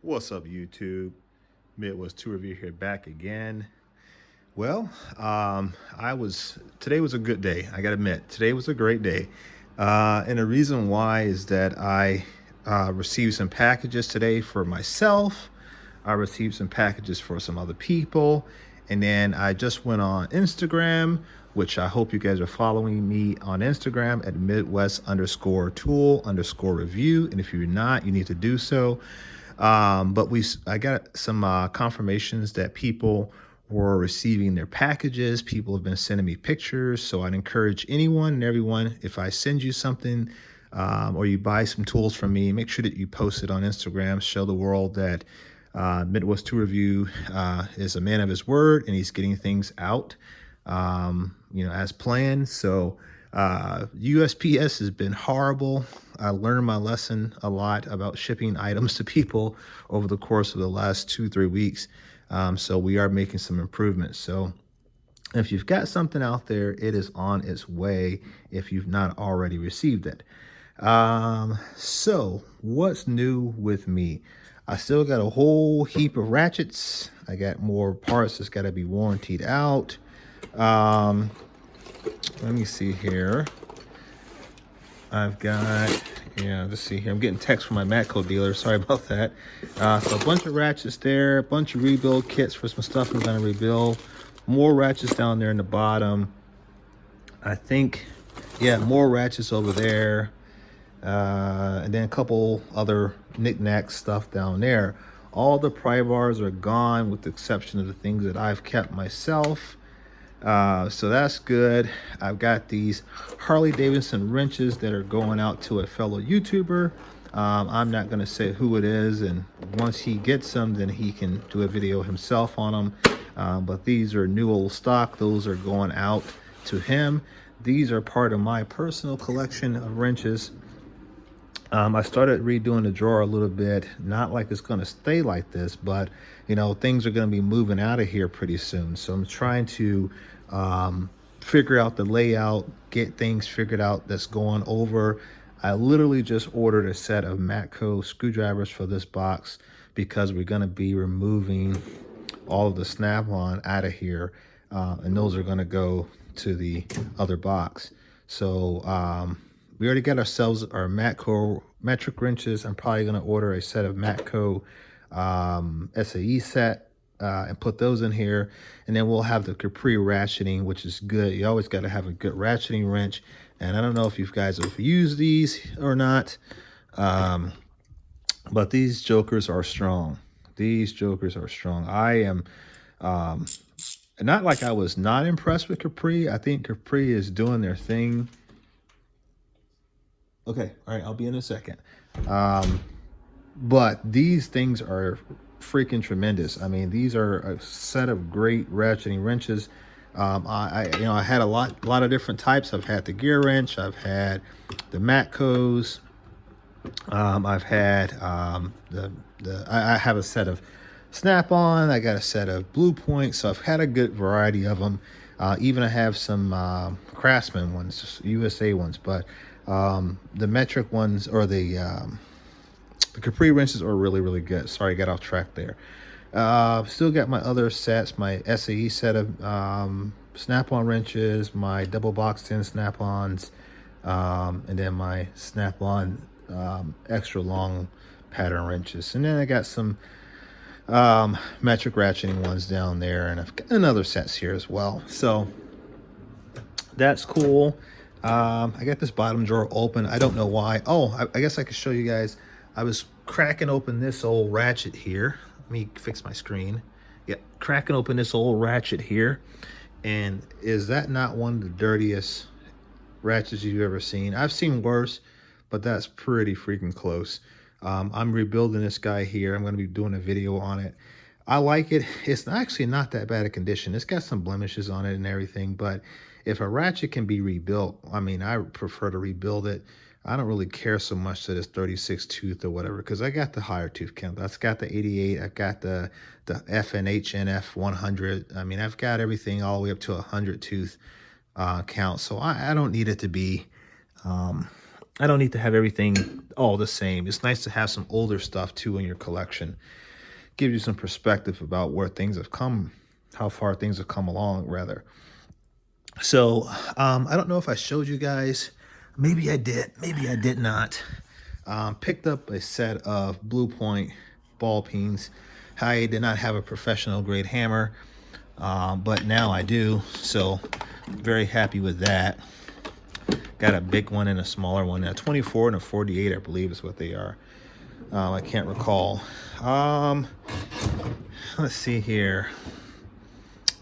What's up, YouTube? Midwest 2 Review here, back again. Well, today was a good day. I gotta admit, today was a great day. And the reason why is that I received some packages today for myself. I received some packages for some other people. And then I just went on Instagram, which I hope you guys are following me on Instagram at Midwest_tool_review. And if you're not, you need to do so. I got some confirmations that people were receiving their packages. People have been sending me pictures. So I'd encourage anyone and everyone, if I send you something or you buy some tools from me, make sure that you post it on Instagram. Show the world that Midwest 2 Review is a man of his word and he's getting things out, as planned. So USPS has been horrible. I learned my lesson a lot about shipping items to people over the course of the last 2-3 weeks. So we are making some improvements. So if you've got something out there, it is on its way if you've not already received it. So what's new with me? I still got a whole heap of ratchets. I got more parts that's got to be warrantied out. Let me see here. I've got, let's see here. I'm getting text from my Matco dealer. Sorry about that. So a bunch of ratchets there, a bunch of rebuild kits for some stuff I'm going to rebuild. More ratchets down there in the bottom. I think, more ratchets over there. And then a couple other knickknack stuff down there. All the Prybars are gone with the exception of the things that I've kept myself. So that's good. I've got these Harley Davidson wrenches that are going out to a fellow YouTuber. I'm not going to say who it is, and once he gets them, then he can do a video himself on them. But these are new old stock. Those are going out to him. These are part of my personal collection of wrenches. I started redoing the drawer a little bit, not like it's going to stay like this, but things are going to be moving out of here pretty soon. So I'm trying to figure out the layout, get things figured out that's going over. I literally just ordered a set of Matco screwdrivers for this box because we're going to be removing all of the snap-on out of here, and those are going to go to the other box. So we already got ourselves our Matco metric wrenches. I'm probably going to order a set of Matco SAE set and put those in here. And then we'll have the Capri ratcheting, which is good. You always got to have a good ratcheting wrench. And I don't know if you guys have used these or not, but these jokers are strong. These jokers are strong. I am not like I was not impressed with Capri. I think Capri is doing their thing. Okay, all right, I'll be in a second. But these things are freaking tremendous. I mean, these are a set of great ratcheting wrenches. I had a lot of different types. I've had the gear wrench. I've had the Matcos. I've had I have a set of Snap-on. I got a set of Blue Point. So I've had a good variety of them. Even I have some Craftsman ones, USA ones, but the metric ones or the Capri wrenches are really, really good. Sorry, I got off track there. Still got my other sets, my SAE set of Snap-on wrenches, my double boxed in Snap-ons, and then my Snap-on extra long pattern wrenches. And then I got some metric ratcheting ones down there, and I've got another sets here as well. So that's cool. I got this bottom drawer open. I don't know why. Oh, I guess I could show you guys. I was cracking open this old ratchet here. Let me fix my screen. Yeah, cracking open this old ratchet here. And is that not one of the dirtiest ratchets you've ever seen? I've seen worse, but that's pretty freaking close. I'm rebuilding this guy here. I'm going to be doing a video on it. I like it. It's actually not that bad a condition. It's got some blemishes on it and everything, but if a ratchet can be rebuilt, I mean, I prefer to rebuild it. I don't really care so much that it's 36 tooth or whatever, because I got the higher tooth count. That's got the 88. I've got the FNH NF 100. I mean, I've got everything all the way up to 100 tooth count. So I don't need it to be I don't need to have everything all the same. It's nice to have some older stuff too in your collection. Give you some perspective about where things have come, how far things have come along, rather. So I don't know if I showed you guys. Maybe I did. Maybe I did not. Picked up a set of Blue Point ball peens. I did not have a professional grade hammer, but now I do. So very happy with that. Got a big one and a smaller one. A 24 and a 48, I believe, is what they are. I can't recall. Let's see here.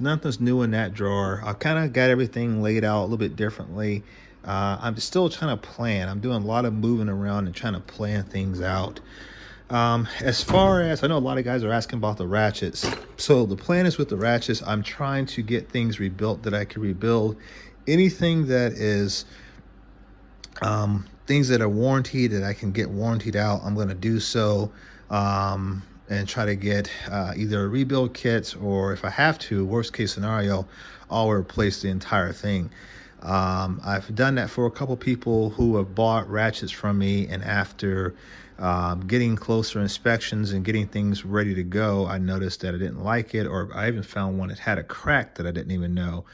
Nothing's new in that drawer. I kind of got everything laid out a little bit differently. I'm still trying to plan. I'm doing a lot of moving around and trying to plan things out. As far as, I know a lot of guys are asking about the ratchets. So the plan is with the ratchets, I'm trying to get things rebuilt that I can rebuild. Anything that is things that are warranted that I can get warranted out, I'm going to do so, and try to get either rebuild kits, or if I have to, worst case scenario, I'll replace the entire thing. I've done that for a couple people who have bought ratchets from me, and after getting closer inspections and getting things ready to go, I noticed that I didn't like it, or I even found one that had a crack that I didn't even know.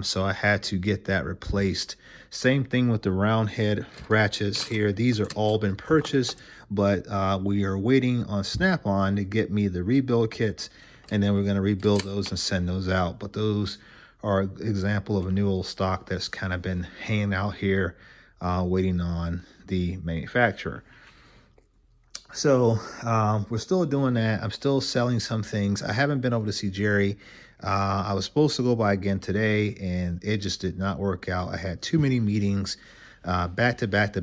So I had to get that replaced. Same thing with the round head ratchets here. These are all been purchased, but we are waiting on Snap-on to get me the rebuild kits, and then we're going to rebuild those and send those out. But those are an example of a new old stock that's kind of been hanging out here, waiting on the manufacturer. So we're still doing that. I'm still selling some things. I haven't been over to see Jerry. I was supposed to go by again today, and it just did not work out. I had too many meetings, back to back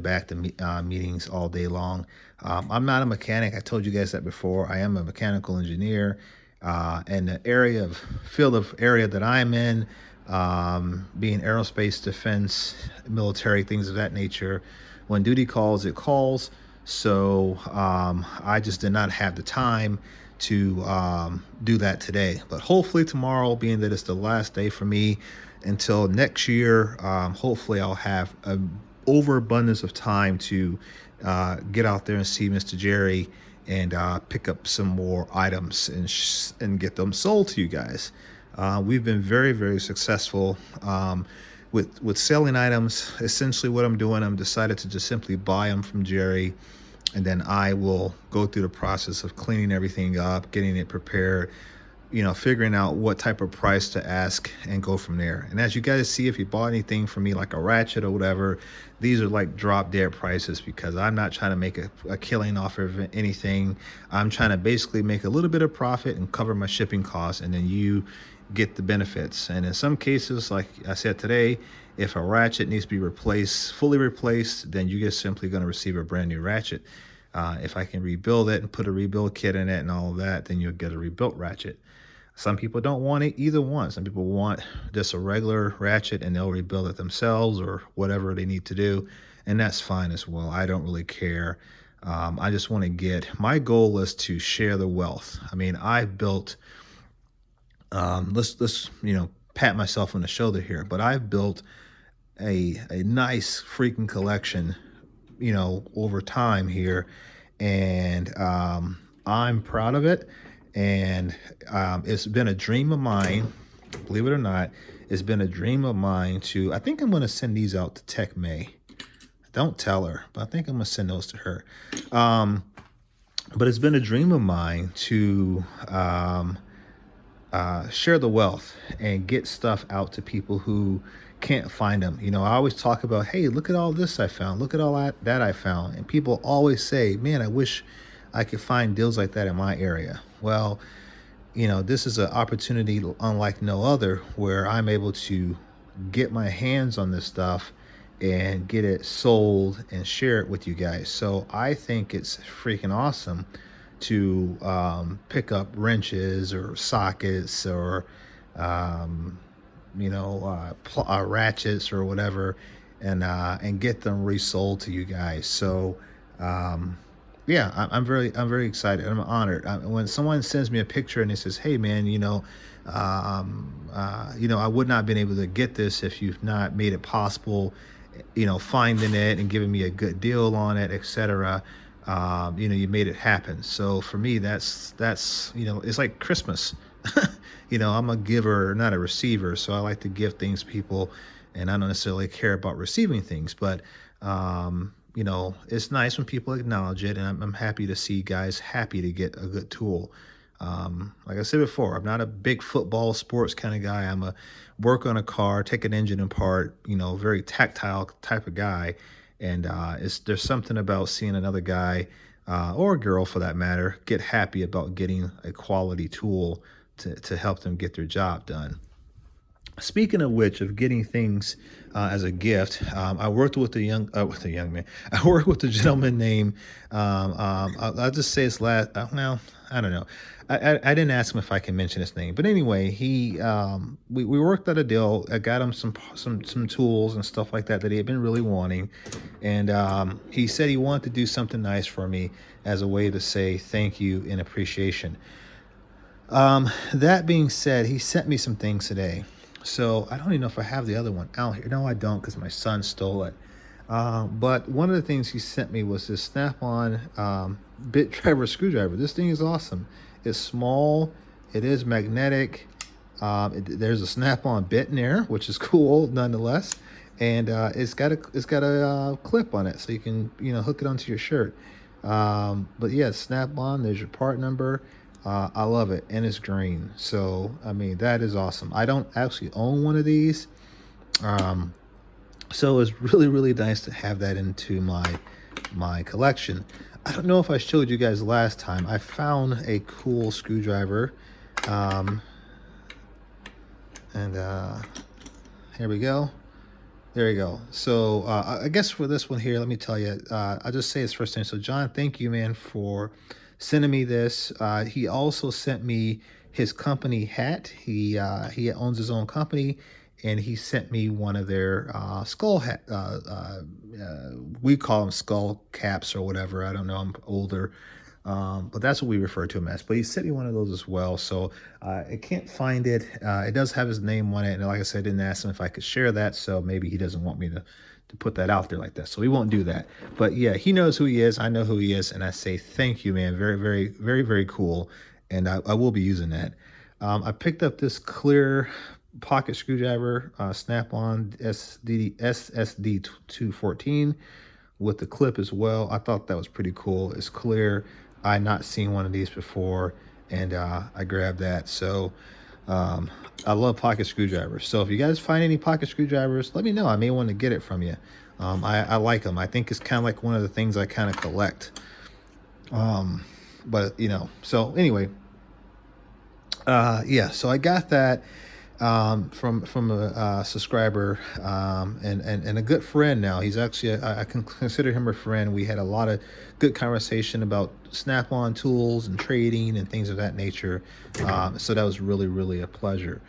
meetings all day long. I'm not a mechanic. I told you guys that before. I am a mechanical engineer, and the field of area that I'm in, being aerospace, defense, military, things of that nature, when duty calls, it calls. So I just did not have the time to do that today. But hopefully tomorrow, being that it's the last day for me until next year, hopefully I'll have an overabundance of time to get out there and see Mr. Jerry and pick up some more items and get them sold to you guys. We've been very, very successful with selling items. Essentially what I'm doing, I'm decided to just simply buy them from Jerry, and then I will go through the process of cleaning everything up, getting it prepared, figuring out what type of price to ask, and go from there. And as you guys see, if you bought anything from me, like a ratchet or whatever, these are like drop dead prices, because I'm not trying to make a killing off of anything. I'm trying to basically make a little bit of profit and cover my shipping costs, and then you get the benefits. And in some cases, like I said today, if a ratchet needs to be fully replaced, then you're just simply going to receive a brand new ratchet. If I can rebuild it and put a rebuild kit in it and all of that, then you'll get a rebuilt ratchet. Some people don't want it either one. Some people want just a regular ratchet and they'll rebuild it themselves or whatever they need to do, and that's fine as well. I don't really care. I just want to my goal is to share the wealth. I mean, I've built, let's pat myself on the shoulder here, but I've built a nice freaking collection, over time here, and I'm proud of it. And it's been a dream of mine, believe it or not. It's been a dream of mine I think I'm going to send these out to Tech May. Don't tell her, but I think I'm going to send those to her. But it's been a dream of mine to share the wealth and get stuff out to people who can't find them. I always talk about, hey, look at all this I found. Look at all that I found. And people always say, man, I wish I could find deals like that in my area. Well, this is an opportunity unlike no other, where I'm able to get my hands on this stuff and get it sold and share it with you guys. So I think it's freaking awesome to pick up wrenches or sockets or ratchets or whatever, and get them resold to you guys. So yeah, I'm very excited. I'm honored. When someone sends me a picture and it says, hey man, I would not have been able to get this if you've not made it possible finding it and giving me a good deal on it, etc. You made it happen. So for me, that's it's like Christmas. I'm a giver, not a receiver, so I like to give things people, and I don't necessarily care about receiving things, but it's nice when people acknowledge it, and I'm happy to see guys happy to get a good tool. Like I said before, I'm not a big football sports kind of guy. I'm a work on a car, take an engine apart, very tactile type of guy. And there's something about seeing another guy or a girl for that matter get happy about getting a quality tool to help them get their job done. Speaking of which, of getting things as a gift, I worked with a young man. I worked with a gentleman named. I'll just say his last. Well, I don't know. I didn't ask him if I can mention his name, but anyway, we worked out a deal. I got him some tools and stuff like that he had been really wanting, and he said he wanted to do something nice for me as a way to say thank you and appreciation. That being said, he sent me some things today. So I don't even know if I have the other one out here. No, I don't, because my son stole it. But one of the things he sent me was this Snap-on bit driver screwdriver. This thing is awesome. It's small. It is magnetic. There's a Snap-on bit in there, which is cool nonetheless. And it's got a clip on it, so you can hook it onto your shirt. But yeah, Snap-on. There's your part number. I love it, and it's green. So, I mean, that is awesome. I don't actually own one of these. So it's really, really nice to have that into my collection. I don't know if I showed you guys last time. I found a cool screwdriver. Here we go. There you go. So I guess for this one here, let me tell you, I'll just say his first name. So John, thank you, man, for sending me this. He also sent me his company hat. He owns his own company, and he sent me one of their skull hat. We call them skull caps or whatever. I don't know. I'm older. But that's what we refer to him as. But he sent me one of those as well. So I can't find it. It does have his name on it. And like I said, I didn't ask him if I could share that. So maybe he doesn't want me to put that out there like that. So we won't do that. But yeah, he knows who he is. I know who he is. And I say thank you, man. Very, very, very, very cool. And I will be using that. I picked up this clear pocket screwdriver, Snap-on SSD 214 with the clip as well. I thought that was pretty cool. It's clear. I not seen one of these before, and I grabbed that. So I love pocket screwdrivers. So if you guys find any pocket screwdrivers, let me know. I may want to get it from you. I like them. I think it's kind of like one of the things I kind of collect. But so anyway, yeah. So I got that from a subscriber and a good friend now. He's actually, I can consider him a friend. We had a lot of good conversation about Snap-on tools and trading and things of that nature. So that was really, really a pleasure.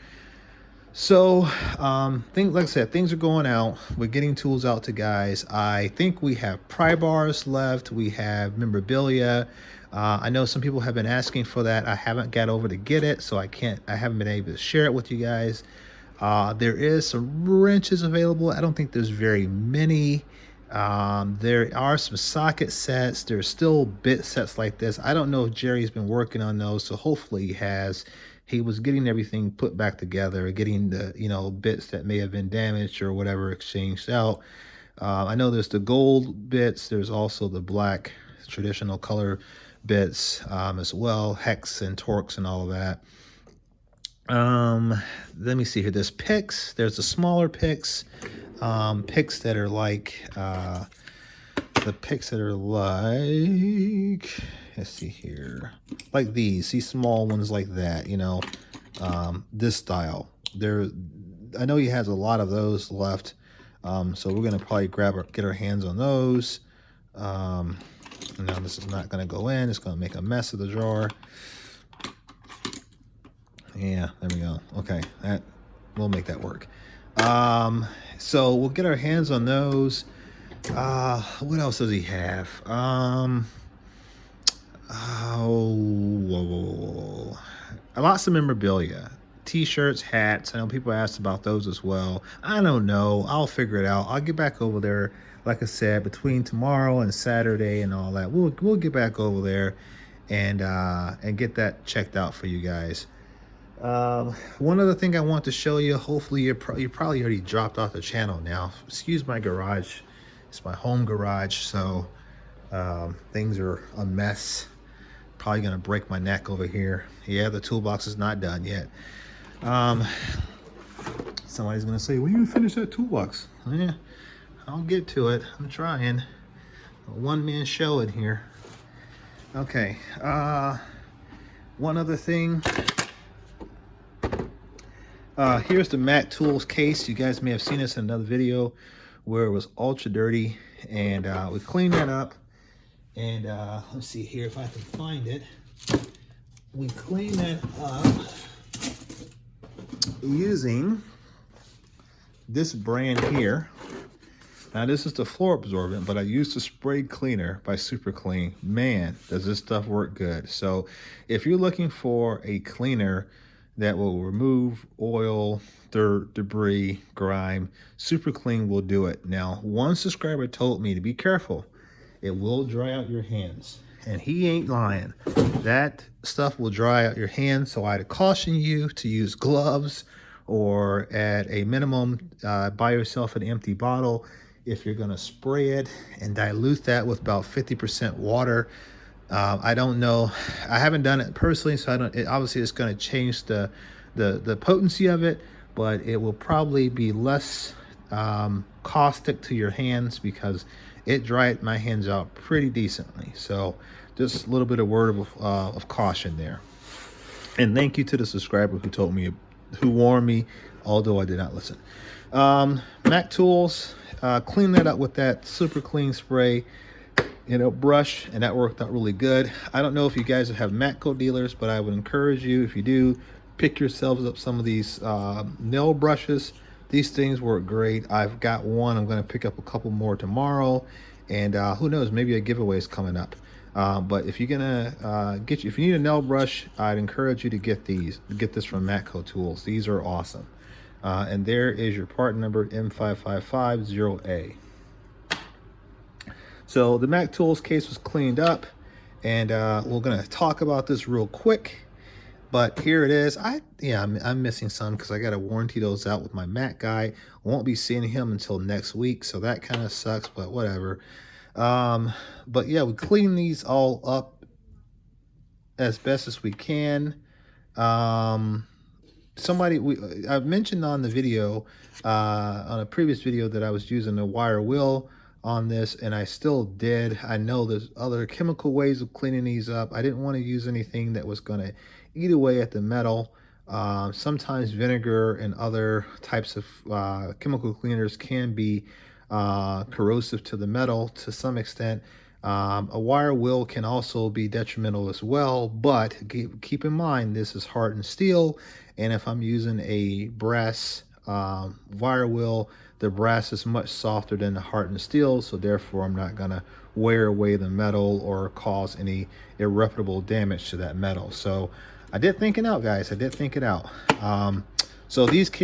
So like I said, things are going out. We're getting tools out to guys. I think we have Prybars left. We have memorabilia. I know some people have been asking for that. I haven't got over to get it, so I haven't been able to share it with you guys. There is some wrenches available. I don't think there's very many. There are some socket sets. There's still bit sets like this. I don't know if Jerry's been working on those, so hopefully he has. He was getting everything put back together, getting the bits that may have been damaged or whatever exchanged out. I know there's the gold bits. There's also the black traditional color bits as well, hex and torques and all of that. Let me see here. There's picks. There's the smaller picks, picks that are like let's see here, like these small ones like that, this style. I know he has a lot of those left, so we're gonna probably get our hands on those. Now this is not going to go in. It's going to make a mess of the drawer. Yeah, there we go. Okay, we'll make that work. So we'll get our hands on those. What else does he have? Lots of memorabilia. t-shirts, hats. I know people asked about those as well. I don't know. I'll figure it out. I'll get back over there. Like I said, between tomorrow and Saturday and all that, we'll get back over there and get that checked out for you guys. One other thing I want to show you. Hopefully you probably already dropped off the channel now. Excuse my garage. It's my home garage, so things are a mess. Probably gonna break my neck over here. Yeah, the toolbox is not done yet. Somebody's gonna say, when you finish that toolbox? Yeah, I'll get to it. I'm trying. A one-man show in here. Okay, one other thing. Here's the Mac Tools case. You guys may have seen this in another video where it was ultra dirty, and we cleaned that up. And let's see here if I can find it. We cleaned that up using this brand here. Now this is the floor absorbent, but I used the spray cleaner by Super Clean. Man, does this stuff work good. So if you're looking for a cleaner that will remove oil, dirt, debris, grime, Super Clean will do it. Now, one subscriber told me to be careful. It will dry out your hands. And he ain't lying. That stuff will dry out your hands, so I'd caution you to use gloves, or at a minimum, buy yourself an empty bottle. If you're gonna spray it, and dilute that with about 50% water. I don't know. I haven't done it personally, so I don't. Obviously, it's going to change the potency of it, but it will probably be less caustic to your hands because it dried my hands out pretty decently. So, just a little bit of word of caution there. And thank you to the subscriber who warned me, although I did not listen. Mac Tools, clean that up with that Super Clean spray. Brush, and that worked out really good. I don't know if you guys have Matco dealers, but I would encourage you, if you do, pick yourselves up some of these nail brushes. These things work great. I've got one. I'm going to pick up a couple more tomorrow, and who knows, maybe a giveaway is coming up. But if you're gonna if you need a nail brush, I'd encourage you to get this from Matco Tools. These are awesome. And there is your part number, M5550A. So the Mac Tools case was cleaned up, and we're gonna talk about this real quick. But here it is. I'm missing some because I gotta warranty those out with my Mac guy. Won't be seeing him until next week, so that kind of sucks, but whatever. But yeah, we clean these all up as best as we can. I've mentioned on the video, on a previous video, that I was using a wire wheel on this, and I still did. I know there's other chemical ways of cleaning these up. I didn't want to use anything that was going to eat away at the metal. Sometimes vinegar and other types of chemical cleaners can be corrosive to the metal to some extent. A wire wheel can also be detrimental as well, but keep in mind this is hardened steel, and if I'm using a brass wire wheel, the brass is much softer than the hardened steel, so therefore I'm not gonna wear away the metal or cause any irreparable damage to that metal. So I did think it out, guys. I did think it out. So these came